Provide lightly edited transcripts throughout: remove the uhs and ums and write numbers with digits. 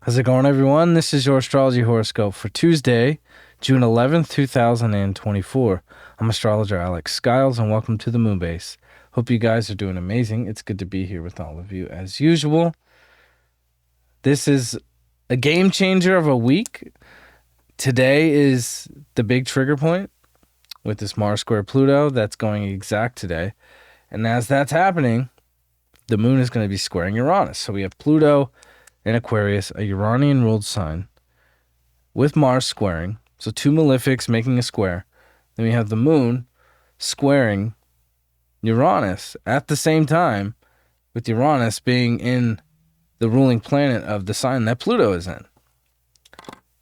How's it going, everyone? This is your Astrology Horoscope for Tuesday, June 11th, 2024. I'm astrologer Alex Skyles, and welcome to the Moonbase. Hope you guys are doing amazing. It's good to be here with all of you as usual. This is a game changer of a week. Today is the big trigger point with this Mars square Pluto that's going exact today. And as that's happening, the moon is going to be squaring Uranus. So we have Pluto in Aquarius, a Uranian ruled sign, with Mars squaring. So two malefics making a square. Then we have the moon squaring Uranus at the same time, with Uranus being in the ruling planet of the sign that Pluto is in.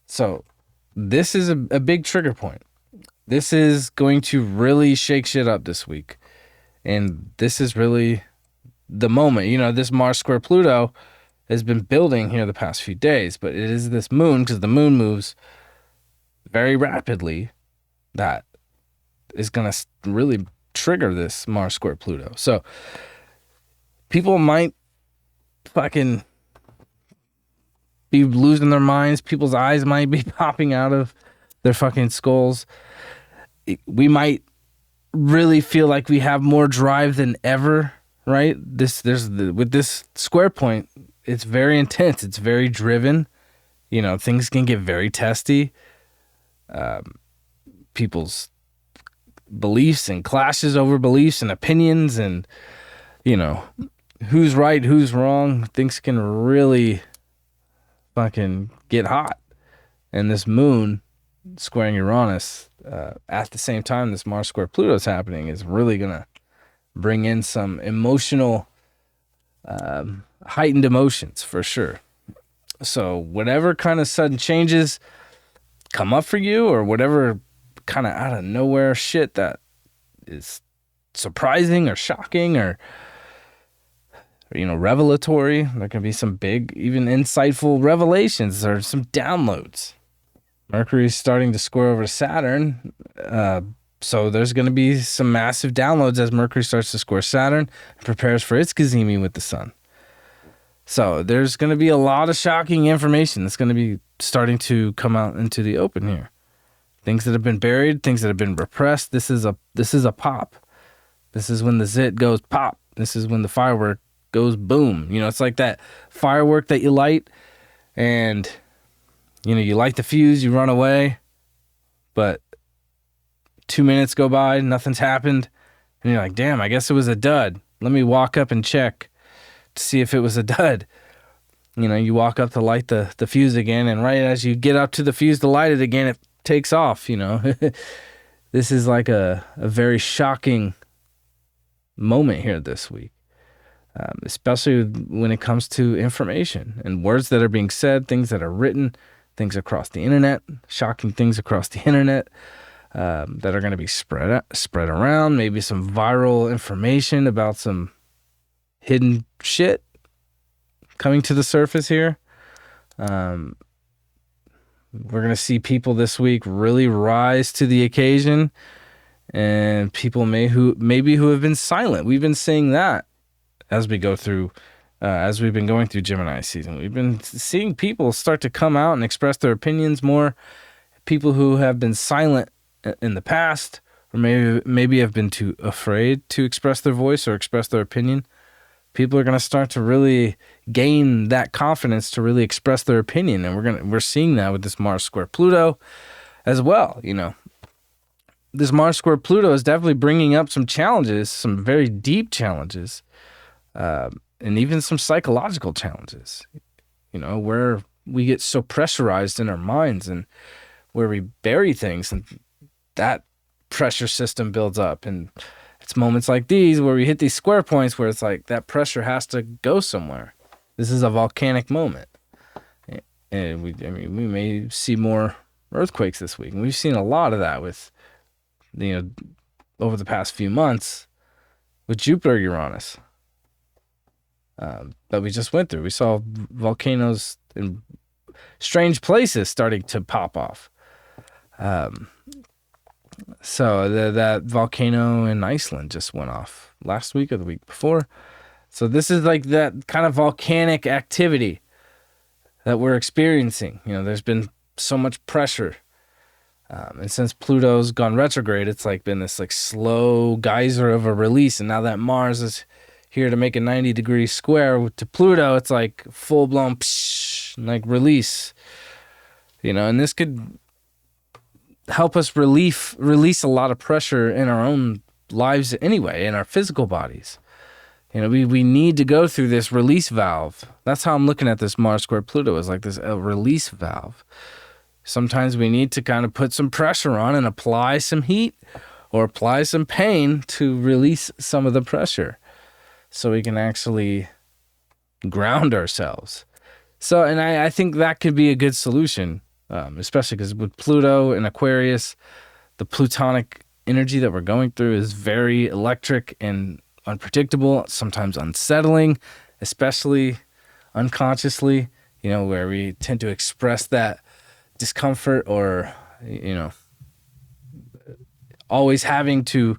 So this is a big trigger point. This is going to really shake shit up this week. And this is really the moment. You know, this Mars square Pluto has been building here the past few days, but it is this moon, because the moon moves very rapidly, that is going to really trigger this Mars square Pluto. So people might fucking be losing their minds. People's eyes might be popping out of their fucking skulls. We might really feel like we have more drive than ever, right? With this square point, it's very intense. It's very driven. You know, things can get very testy. People's beliefs and clashes over beliefs and opinions, and, you know, who's right, who's wrong. Things can really fucking get hot. And this moon squaring Uranus at the same time this Mars square Pluto is happening is really going to bring in some emotional heightened emotions for sure. So whatever kind of sudden changes come up for you, or whatever kind of out of nowhere shit that is surprising or shocking or you know, revelatory, there can be some big, even insightful revelations or some downloads. Mercury's starting to square over to Saturn, so there's going to be some massive downloads as Mercury starts to square Saturn and prepares for its gazimi with the sun. So there's going to be a lot of shocking information that's going to be starting to come out into the open here. Things that have been buried, things that have been repressed. This is a pop. This is when the zit goes pop. This is when the firework goes boom. You know, it's like that firework that you light, and you know, you light the fuse, you run away, but 2 minutes go by, nothing's happened, and you're like, damn, I guess it was a dud. Let me walk up and check to see if it was a dud. You know, you walk up to light the fuse again, and right as you get up to the fuse to light it again, it takes off, you know. This is like a very shocking moment here this week, especially when it comes to information and words that are being said, things that are written, things across the internet, shocking things across the internet that are going to be spread around, maybe some viral information about some hidden shit coming to the surface here. We're going to see people this week really rise to the occasion, and people maybe who have been silent. We've been seeing that as we go through, as we've been going through Gemini season. We've been seeing people start to come out and express their opinions more. People who have been silent in the past, or maybe have been too afraid to express their voice or express their opinion. People are going to start to really gain that confidence to really express their opinion, and we're seeing that with this Mars square Pluto as well. You know, this Mars square Pluto is definitely bringing up some challenges, some very deep challenges, and even some psychological challenges. You know, where we get so pressurized in our minds, and where we bury things, and that pressure system builds up, and it's moments like these where we hit these square points where it's like that pressure has to go somewhere. This is a volcanic moment. And we may see more earthquakes this week. And we've seen a lot of that with, you know, over the past few months with Jupiter Uranus that we just went through. We saw volcanoes in strange places starting to pop off. So that volcano in Iceland just went off last week or the week before. So this is like that kind of volcanic activity that we're experiencing. There's been so much pressure. And since Pluto's gone retrograde, it's like been this like slow geyser of a release. And now that Mars is here to make a 90-degree square to Pluto, it's like full blown like release. And this could help us release a lot of pressure in our own lives anyway, in our physical bodies. We need to go through this release valve. That's how I'm looking at this Mars square Pluto, is like this release valve. Sometimes we need to kind of put some pressure on and apply some heat or apply some pain to release some of the pressure so we can actually ground ourselves. So, and I think that could be a good solution, especially because with Pluto and Aquarius, the plutonic energy that we're going through is very electric and unpredictable, sometimes unsettling, especially unconsciously, where we tend to express that discomfort or, always having to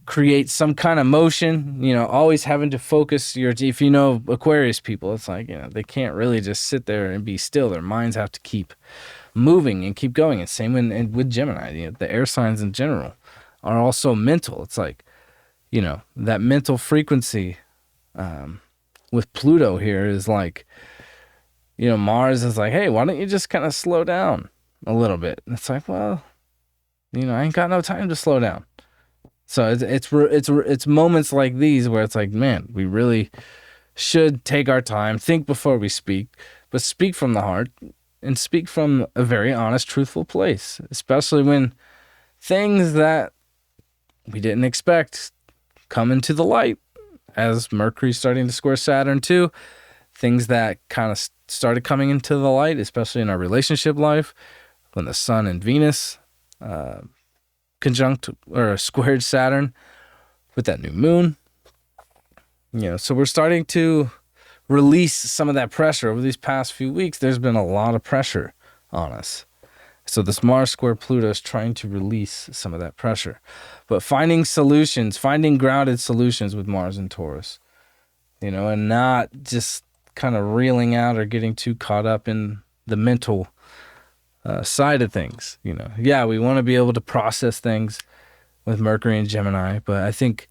create some kind of motion, always having to focus if Aquarius people, it's like, they can't really just sit there and be still. Their minds have to keep moving and keep going. And same with Gemini, the air signs in general are also mental. It's like, that mental frequency with Pluto here is like, Mars is like, hey, why don't you just kind of slow down a little bit? And it's like, well, I ain't got no time to slow down. So it's moments like these where it's like, man, we really should take our time, think before we speak, but speak from the heart and speak from a very honest, truthful place, especially when things that we didn't expect come into the light, as Mercury's starting to square Saturn too. Things that kind of started coming into the light, especially in our relationship life, when the Sun and Venus conjunct or squared Saturn with that new moon. So we're starting to release some of that pressure over these past few weeks. There's been a lot of pressure on us. So this Mars square Pluto is trying to release some of that pressure. But finding grounded solutions with Mars and Taurus, and not just kind of reeling out or getting too caught up in the mental side of things. Yeah, we want to be able to process things with Mercury and Gemini, but I think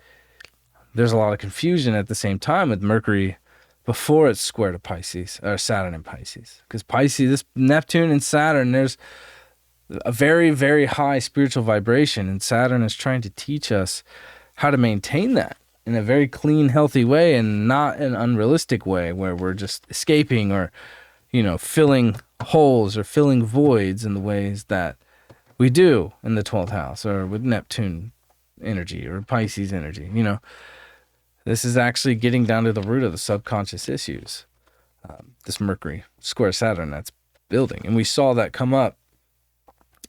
there's a lot of confusion at the same time with Mercury before it's square to Pisces, or Saturn and Pisces. Because Pisces, this Neptune and Saturn, there's a very, very high spiritual vibration, and Saturn is trying to teach us how to maintain that in a very clean, healthy way, and not an unrealistic way where we're just escaping or, filling holes or filling voids in the ways that we do in the 12th house or with Neptune energy or Pisces energy. This is actually getting down to the root of the subconscious issues. This Mercury square Saturn that's building. And we saw that come up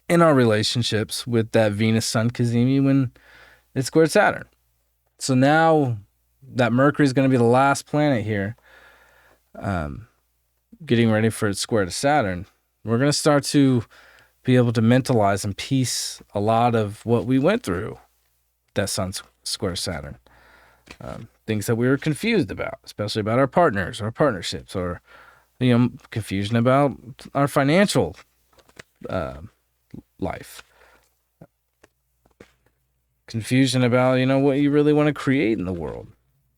in our relationships with that Venus Sun cazimi when it squared Saturn. So now that Mercury is going to be the last planet here, getting ready for its square to Saturn, we're going to start to be able to mentalize and piece a lot of what we went through that Sun square Saturn. Things that we were confused about, especially about our partners, our partnerships, or, confusion about our financial life. Confusion about, what you really want to create in the world.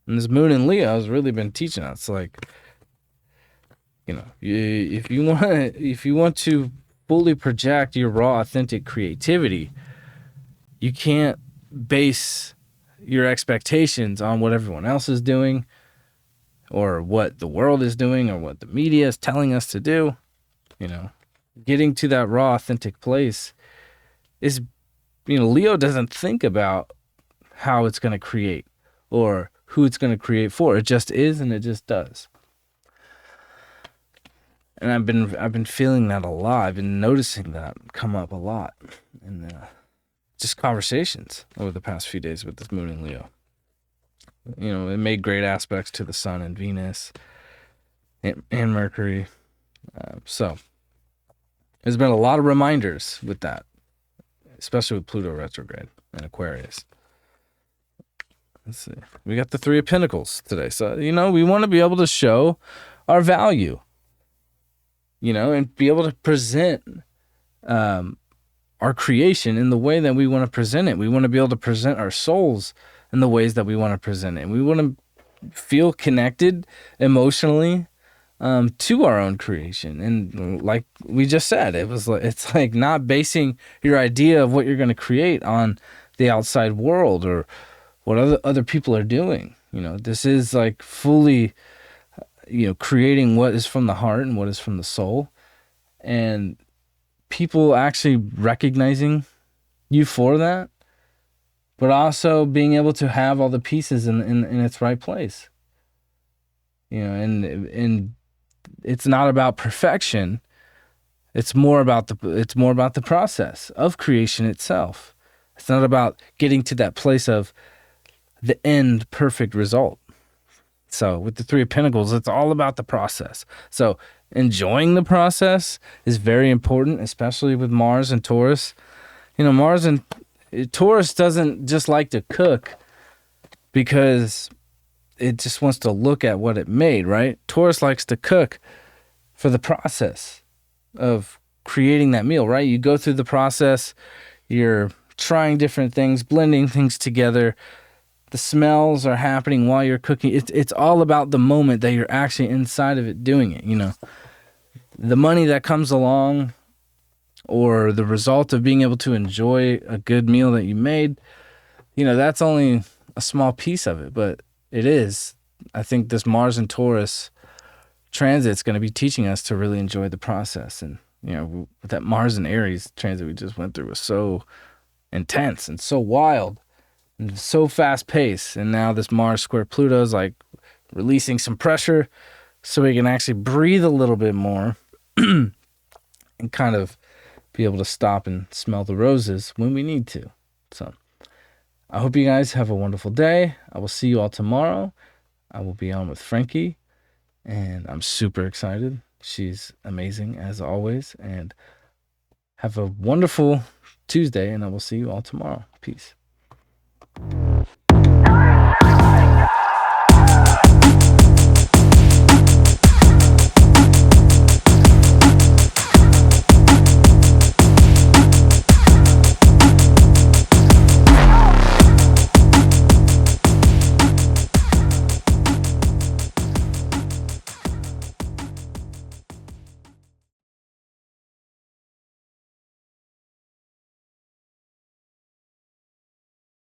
And this moon in Leo has really been teaching us, like, if you want to fully project your raw, authentic creativity, you can't base your expectations on what everyone else is doing or what the world is doing or what the media is telling us to do. Getting to that raw, authentic place is, Leo doesn't think about how it's going to create or who it's going to create for. It just is, and it just does. And I've been feeling that a lot. I've been noticing that come up a lot in just conversations over the past few days with this moon in Leo. It made great aspects to the Sun and Venus and Mercury. So there's been a lot of reminders with that, especially with Pluto retrograde and Aquarius. Let's see. We got the Three of Pentacles today. So, we want to be able to show our value. and be able to present our creation in the way that we want to present it. We want to be able to present our souls in the ways that we want to present it. And we want to feel connected emotionally to our own creation. And like we just said, it's like not basing your idea of what you're going to create on the outside world or what other people are doing. This is like fully, creating what is from the heart and what is from the soul, and people actually recognizing you for that, but also being able to have all the pieces in its right place. And it's not about perfection. It's more about the process of creation itself. It's not about getting to that place of the end perfect result. So with the Three of Pentacles, it's all about the process. So enjoying the process is very important, especially with Mars and Taurus. Mars and Taurus doesn't just like to cook because it just wants to look at what it made, right? Taurus likes to cook for the process of creating that meal, right? You go through the process, you're trying different things, blending things together. The smells are happening while you're cooking. It's all about the moment that you're actually inside of it doing it, The money that comes along or the result of being able to enjoy a good meal that you made, that's only a small piece of it, but it is. I think this Mars and Taurus transit's going to be teaching us to really enjoy the process. And, that Mars and Aries transit we just went through was so intense and so wild. So fast paced, and now this Mars square Pluto is like releasing some pressure so we can actually breathe a little bit more and kind of be able to stop and smell the roses when we need to. So I hope you guys have a wonderful day. I will see you all tomorrow. I will be on with Frankie, and I'm super excited. She's amazing as always, and have a wonderful Tuesday, and I will see you all tomorrow. Peace.